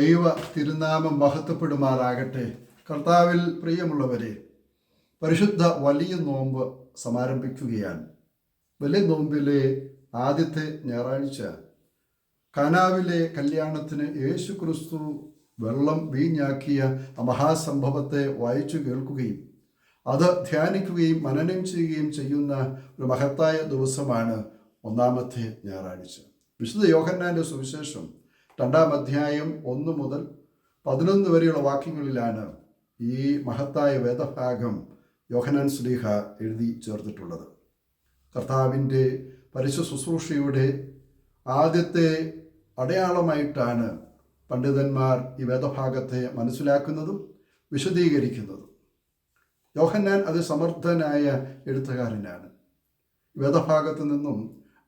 ദൈവ തിരുനാമം മഹത്വപ്പെടുമാറാകട്ടെ. കർത്താവിൽ പ്രിയമുള്ളവരെ, പരിശുദ്ധ വലിയ നോമ്പ് സമാരംഭിക്കുകയാണ്. വലിയ നോമ്പിലെ ആദ്യത്തെ ഞായറാഴ്ച കാനാവിലെ കല്യാണത്തിന് യേശു ക്രിസ്തു വെള്ളം വീഞ്ഞാക്കിയ മഹാസംഭവത്തെ വായിച്ചു കേൾക്കുകയും അത് ധ്യാനിക്കുകയും മനനം ചെയ്യുകയും ചെയ്യുന്ന ഒരു മഹത്തായ ദിവസമാണ് ഒന്നാമത്തെ ഞായറാഴ്ച. വിശുദ്ധ യോഹന്നാൻ്റെ സുവിശേഷം 2-ാം അധ്യായം 1 മുതൽ 11 വരെയുള്ള വാക്യങ്ങളിലാണ് ഈ മഹത്തായ വേദഭാഗം യോഹന്നാൻ ശ്ലീഹ എഴുതി ചേർത്തിട്ടുള്ളത്. കർത്താവിൻ്റെ പരിശുദ്ധ ശുശ്രൂഷയുടെ ആദ്യത്തെ അടയാളമായിട്ടാണ് പണ്ഡിതന്മാർ ഈ വേദഭാഗത്തെ മനസ്സിലാക്കുന്നതും വിശദീകരിക്കുന്നതും. യോഹന്നാൻ അതിസമർത്ഥനായ എഴുത്തുകാരനാണ്. വേദഭാഗത്തു നിന്നും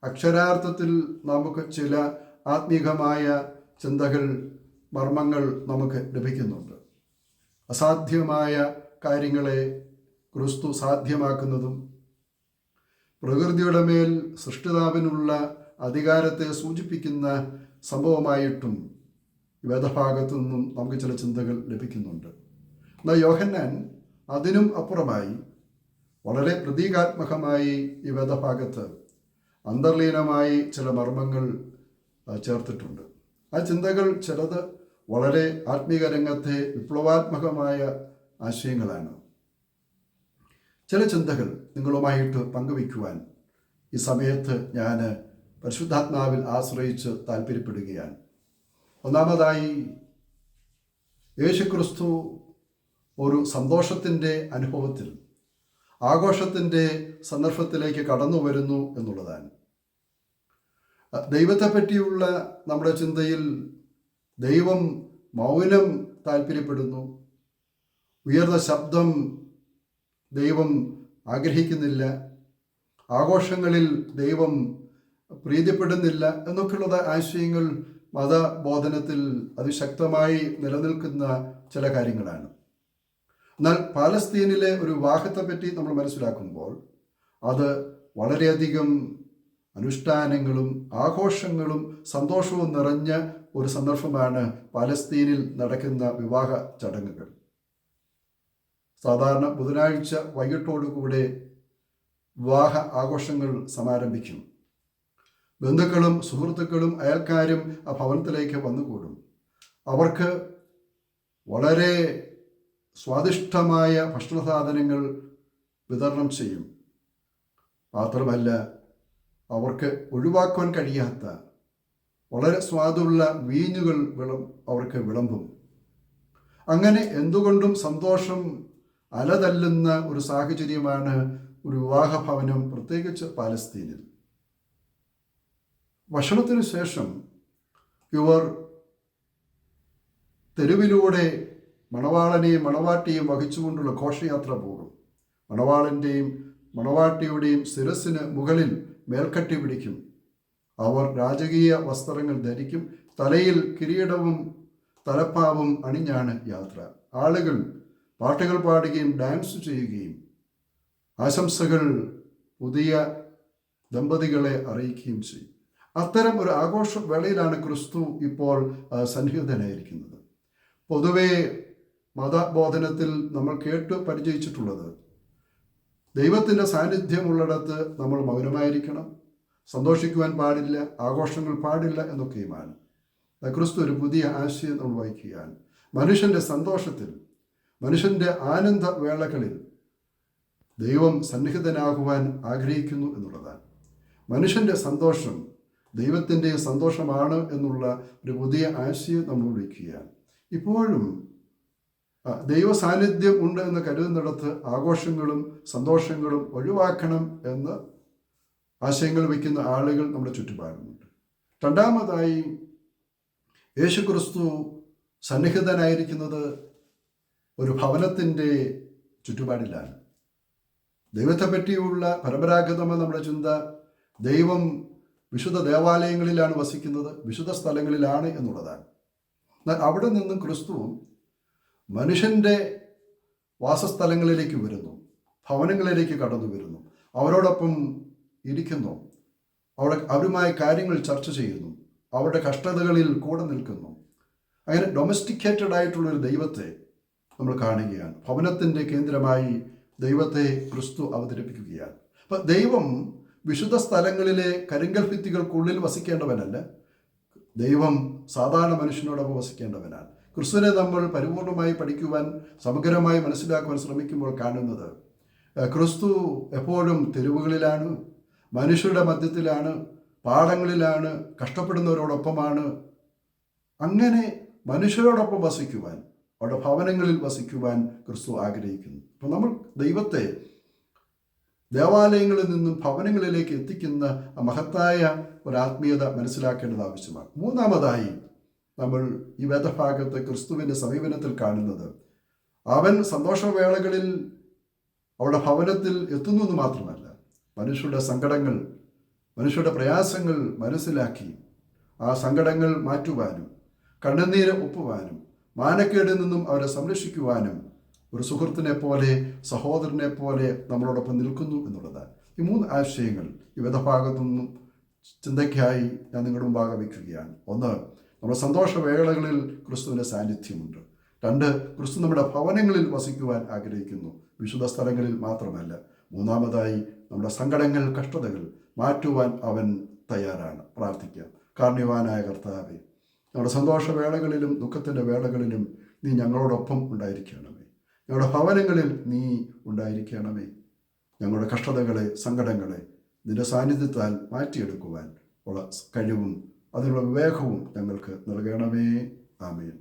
അക്ഷരാർത്ഥത്തിൽ നമുക്ക് ചില ആത്മീകമായ ചിന്തകൾ, മർമ്മങ്ങൾ നമുക്ക് ലഭിക്കുന്നുണ്ട്. അസാധ്യമായ കാര്യങ്ങളെ ക്രിസ്തു സാധ്യമാക്കുന്നതും പ്രകൃതിയുടെ മേൽ സൃഷ്ടിതാവിനുള്ള അധികാരത്തെ സൂചിപ്പിക്കുന്ന സംഭവമായിട്ടും വേദഭാഗത്തു നിന്നും നമുക്ക് ചില ചിന്തകൾ ലഭിക്കുന്നുണ്ട്. എന്നാൽ യോഹന്നാൻ അതിനും അപ്പുറമായി വളരെ പ്രതീകാത്മകമായി ഈ വേദഭാഗത്ത് അന്തർലീനമായി ചില മർമ്മങ്ങൾ ചേർത്തിട്ടുണ്ട്. ആ ചിന്തകൾ ചിലത് വളരെ ആത്മീക രംഗത്തെ വിപ്ലവാത്മകമായ ആശയങ്ങളാണ്. ചില ചിന്തകൾ നിങ്ങളുമായിട്ട് പങ്കുവയ്ക്കുവാൻ ഈ സമയത്ത് ഞാൻ പരിശുദ്ധാത്മാവിൽ ആശ്രയിച്ച് താല്പര്യപ്പെടുകയാണ്. ഒന്നാമതായി, യേശുക്രിസ്തു ഒരു സന്തോഷത്തിൻ്റെ അനുഭവത്തിൽ, ആഘോഷത്തിൻ്റെ സന്ദർഭത്തിലേക്ക് കടന്നു വരുന്നു എന്നുള്ളതാണ്. ദൈവത്തെ പറ്റിയുള്ള നമ്മുടെ ചിന്തയിൽ ദൈവം മൗനം താല്പര്യപ്പെടുന്നു. ഉയർന്ന ശബ്ദം ദൈവം ആഗ്രഹിക്കുന്നില്ല. ആഘോഷങ്ങളിൽ ദൈവം പ്രീതിപ്പെടുന്നില്ല എന്നൊക്കെയുള്ള ആശയങ്ങൾ മതബോധനത്തിൽ അതിശക്തമായി നിലനിൽക്കുന്ന ചില കാര്യങ്ങളാണ്. എന്നാൽ പാലസ്തീനിലെ ഒരു വിവാഹത്തെപ്പറ്റി നമ്മൾ മനസ്സിലാക്കുമ്പോൾ അത് വളരെയധികം അനുഷ്ഠാനങ്ങളും ആഘോഷങ്ങളും സന്തോഷവും നിറഞ്ഞ ഒരു സന്ദർഭമാണ് പാലസ്തീനിൽ നടക്കുന്ന വിവാഹ ചടങ്ങുകൾ. സാധാരണ ബുധനാഴ്ച വൈകിട്ടോടുകൂടെ വിവാഹ ആഘോഷങ്ങൾ സമാരംഭിക്കും. ബന്ധുക്കളും സുഹൃത്തുക്കളും അയൽക്കാരും ആ ഭവനത്തിലേക്ക് വന്നുകൂടും. അവർക്ക് വളരെ സ്വാദിഷ്ടമായ ഭക്ഷണ സാധനങ്ങൾ വിതരണം ചെയ്യും. മാത്രമല്ല, അവർക്ക് ഒഴിവാക്കുവാൻ കഴിയാത്ത വളരെ സ്വാദുള്ള വീഞ്ഞുകൾ അവർക്ക് വിളമ്പും. അങ്ങനെ എന്തുകൊണ്ടും സന്തോഷം അലതല്ലുന്ന ഒരു സാഹചര്യമാണ് ഒരു വിവാഹഭവനം, പ്രത്യേകിച്ച് പാലസ്തീനിൽ. ഭക്ഷണത്തിനു ശേഷം ഇവർ തെരുവിലൂടെ മണവാളനെയും മണവാട്ടിയും വഹിച്ചുകൊണ്ടുള്ള ഘോഷയാത്ര പോകും. മണവാളൻ്റെയും മണവാട്ടിയുടെയും ശിരസിന് മുകളിൽ മേൽക്കട്ടി പിടിക്കും. അവർ രാജകീയ വസ്ത്രങ്ങൾ ധരിക്കും. തലയിൽ കിരീടവും തലപ്പാവും അണിഞ്ഞാണ് യാത്ര. ആളുകൾ പാട്ടുകൾ പാടുകയും ഡാൻസ് ചെയ്യുകയും ആശംസകൾ പുതിയ ദമ്പതികളെ അറിയിക്കുകയും ചെയ്യും. അത്തരം ഒരു ആഘോഷ വേളയിലാണ് ക്രിസ്തു ഇപ്പോൾ സന്നിഹിതനായിരിക്കുന്നത്. പൊതുവെ മതബോധനത്തിൽ നമ്മൾ കേട്ട് പരിചയിച്ചിട്ടുള്ളത്, ദൈവത്തിൻ്റെ സാന്നിധ്യമുള്ളിടത്ത് നമ്മൾ മൗനമായിരിക്കണം, സന്തോഷിക്കുവാൻ പാടില്ല, ആഘോഷങ്ങൾ പാടില്ല എന്നൊക്കെയുമാണ്. ക്രിസ്തു ഒരു പുതിയ ആശയം നമ്മൾ വഹിക്കുകയാണ്. മനുഷ്യൻ്റെ സന്തോഷത്തിൽ, മനുഷ്യൻ്റെ ആനന്ദ വേളകളിൽ ദൈവം സന്നിഹിതനാകുവാൻ ആഗ്രഹിക്കുന്നു എന്നുള്ളതാണ്. മനുഷ്യൻ്റെ സന്തോഷം ദൈവത്തിൻ്റെ സന്തോഷമാണ് എന്നുള്ള ഒരു പുതിയ ആശയം നമ്മൾ വയ്ക്കുകയാണ്. ഇപ്പോഴും ദൈവ സാന്നിധ്യം ഉണ്ട് എന്ന് കരുതുന്നിടത്ത് ആഘോഷങ്ങളും സന്തോഷങ്ങളും ഒഴിവാക്കണം എന്ന് ആശയങ്ങൾ വയ്ക്കുന്ന ആളുകൾ നമ്മുടെ ചുറ്റുപാടുമുണ്ട്. രണ്ടാമതായി, യേശുക്രിസ്തു സന്നിഹിതനായിരിക്കുന്നത് ഒരു ഭവനത്തിൻ്റെ ചുറ്റുപാടിലാണ്. ദൈവത്തെ പറ്റിയുള്ള പരമ്പരാഗതമായ നമ്മുടെ ചിന്ത, ദൈവം വിശുദ്ധ ദേവാലയങ്ങളിലാണ് വസിക്കുന്നത്, വിശുദ്ധ സ്ഥലങ്ങളിലാണ് എന്നുള്ളതാണ്. എന്നാൽ അവിടെ നിന്നും ക്രിസ്തു മനുഷ്യൻ്റെ വാസസ്ഥലങ്ങളിലേക്ക് വരുന്നു, ഭവനങ്ങളിലേക്ക് കടന്നു വരുന്നു, അവരോടൊപ്പം ഇരിക്കുന്നു, അവരുമായി കാര്യങ്ങൾ ചർച്ച ചെയ്യുന്നു, അവരുടെ കഷ്ടതകളിൽ കൂടെ നിൽക്കുന്നു. അങ്ങനെ ഡൊമസ്റ്റിക്കേറ്റഡ് ആയിട്ടുള്ളൊരു ദൈവത്തെ നമ്മൾ കാണുകയാണ്. ഭവനത്തിൻ്റെ കേന്ദ്രമായി ദൈവത്തെ ക്രിസ്തു അവതരിപ്പിക്കുകയാണ്. അപ്പം ദൈവം വിശുദ്ധ സ്ഥലങ്ങളിലെ കരിങ്കൽ ഭിത്തികൾക്കുള്ളിൽ വസിക്കേണ്ടവനല്ല, ദൈവം സാധാരണ മനുഷ്യനോടൊപ്പം വസിക്കേണ്ടവനാണ്. ക്രിസ്തുവിനെ നമ്മൾ പരിപൂർണമായി പഠിക്കുവാൻ, സമഗ്രമായി മനസ്സിലാക്കുവാൻ ശ്രമിക്കുമ്പോൾ കാണുന്നത് ക്രിസ്തു എപ്പോഴും തെരുവുകളിലാണ്, മനുഷ്യരുടെ മധ്യത്തിലാണ്, പാടങ്ങളിലാണ്, കഷ്ടപ്പെടുന്നവരോടൊപ്പമാണ്. അങ്ങനെ മനുഷ്യരോടൊപ്പം വസിക്കുവാൻ, അവരുടെ ഭവനങ്ങളിൽ വസിക്കുവാൻ ക്രിസ്തു ആഗ്രഹിക്കുന്നു. അപ്പോൾ നമ്മൾ ദൈവത്തെ ദേവാലയങ്ങളിൽ നിന്നും ഭവനങ്ങളിലേക്ക് എത്തിക്കുന്ന മഹത്തായ ഒരാത്മീയത മനസ്സിലാക്കേണ്ടത് ആവശ്യമാണ്. മൂന്നാമതായി നമ്മൾ ഈ വേദഭാഗത്ത് ക്രിസ്തുവിൻ്റെ സമീപനത്തിൽ കാണുന്നത്, അവൻ സന്തോഷവേളകളിൽ അവരുടെ ഭവനത്തിൽ എത്തുന്നു എന്ന് മാത്രമല്ല, മനുഷ്യരുടെ സങ്കടങ്ങൾ, മനുഷ്യരുടെ പ്രയാസങ്ങൾ മനസ്സിലാക്കി ആ സങ്കടങ്ങൾ മാറ്റുവാനും കണ്ണുനീര് ഒപ്പുവാനും മാനക്കേടിൽ നിന്നും അവരെ സംരക്ഷിക്കുവാനും ഒരു സുഹൃത്തിനെ പോലെ, സഹോദരനെ പോലെ നമ്മളോടൊപ്പം നിൽക്കുന്നു എന്നുള്ളതാണ്. ഈ 3 ആശയങ്ങൾ ഈ വേദഭാഗത്തു നിന്നും ചിന്തയ്ക്കായി ഞാൻ നിങ്ങളുടെ മുമ്പാകെ വയ്ക്കുകയാണ്. 1, നമ്മുടെ സന്തോഷവേളകളിൽ ക്രിസ്തുവിൻ്റെ സാന്നിധ്യമുണ്ട്. 2, ക്രിസ്തു നമ്മുടെ ഭവനങ്ങളിൽ വസിക്കുവാൻ ആഗ്രഹിക്കുന്നു, വിശുദ്ധ സ്ഥലങ്ങളിൽ മാത്രമല്ല. 3, നമ്മുടെ സങ്കടങ്ങൾ, കഷ്ടതകൾ മാറ്റുവാൻ അവൻ തയ്യാറാണ്. പ്രാർത്ഥിക്കാം. കാരുണ്യവാനായ കർത്താവേ, ഞങ്ങളുടെ സന്തോഷവേളകളിലും ദുഃഖത്തിൻ്റെ വേളകളിലും നീ ഞങ്ങളോടൊപ്പം ഉണ്ടായിരിക്കണമേ. ഞങ്ങളുടെ ഭവനങ്ങളിൽ നീ ഉണ്ടായിരിക്കണമേ. ഞങ്ങളുടെ കഷ്ടതകളെ, സങ്കടങ്ങളെ നിന്റെ സാന്നിധ്യത്താൽ മാറ്റിയെടുക്കുവാൻ ഉള്ള കഴിവും അതിനുള്ള വിവേകവും ഞങ്ങൾക്ക് നൽകണമേ. ആമേൻ.